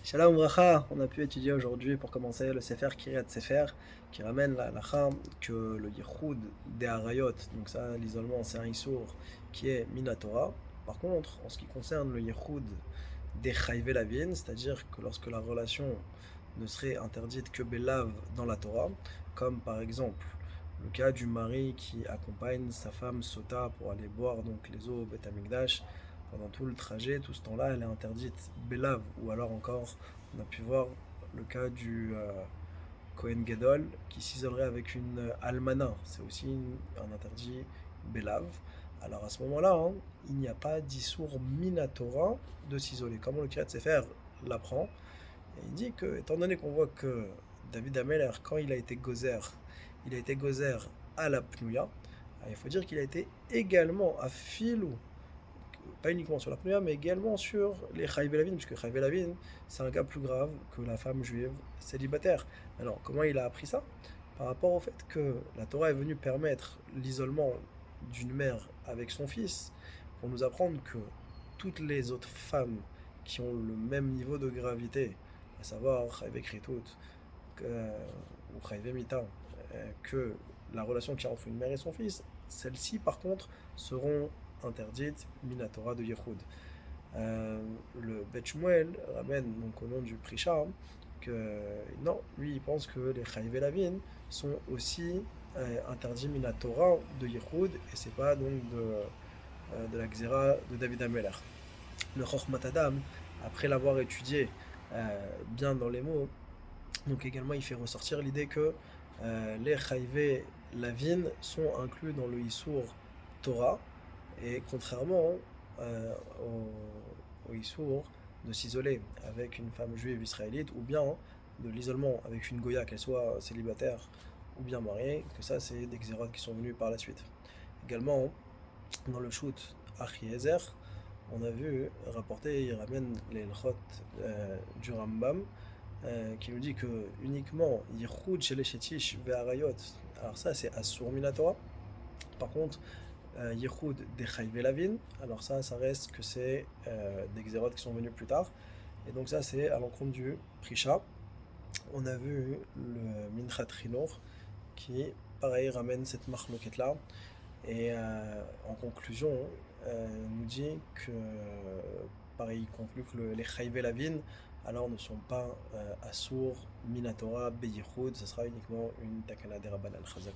Shalom Bracha, on a pu étudier aujourd'hui pour commencer le Sefer Kiryat Sefer qui ramène la halakha que le Yichud des Harayot, donc ça l'isolement c'est un Issour qui est Minatora. Par contre, en ce qui concerne le Yichud des Chayve Lavin, c'est-à-dire que lorsque la relation ne serait interdite que Belav dans la Torah, comme par exemple le cas du mari qui accompagne sa femme Sota pour aller boire donc les eaux au Beth Amikdash. Pendant tout le trajet, tout ce temps-là, elle est interdite Belav, ou alors encore, on a pu voir le cas du Kohen Gadol qui s'isolerait avec une almana, c'est aussi un interdit Belav. Alors à ce moment-là, hein, il n'y a pas d'issour minatora de s'isoler, comme le Kiryat Sefer l'apprend. Et il dit que, étant donné qu'on voit que David Ameller, quand il a été gozer à la Pnouya, il faut dire qu'il a été également à Filou, pas uniquement sur la Pnouya, mais également sur les Chayv Lavin, puisque Chayv Lavin, c'est un cas plus grave que la femme juive célibataire. Alors, comment il a appris ça? Par rapport au fait que la Torah est venue permettre l'isolement d'une mère avec son fils, pour nous apprendre que toutes les autres femmes qui ont le même niveau de gravité, à savoir Chayv Kritout ou Chayv Mita, que la relation qu'il y a entre une mère et son fils, celles-ci par contre seront interdites Minatora de Yehoud. Le Bet Shmuel ramène donc au nom du Prisha que non, lui il pense que les Chayv Lavin sont aussi interdits Minatora de Yehoud et c'est pas donc de la Xéra de David Ameller. Le Chochmat Adam, après l'avoir étudié bien dans les mots, donc également il fait ressortir l'idée que les Chayve Lavin sont inclus dans le Issour Torah, et contrairement au Issour de s'isoler avec une femme juive israélite, ou bien de l'isolement avec une Goya, qu'elle soit célibataire ou bien mariée, que ça c'est des xérotes qui sont venus par la suite. Également, dans le shoot Achiezer, on a vu rapporter, il ramène les Lchot du Rambam, qui nous dit que uniquement Yichud chez les Shetish Ve'arayot, alors ça c'est Assur Minatora. Par contre, Yichud des Chayve Lavin, alors ça reste que c'est des Xérotes qui sont venus plus tard. Et donc ça c'est à l'encontre du Prisha. On a vu le Minchat Rinor qui, pareil, ramène cette marloquette là. Et en conclusion, nous dit que, pareil, il conclut que les Chayve Lavin, alors ne sont pas Assour, Minatora, Beyichud, ce sera uniquement une Takana des Rabban al-Chazak.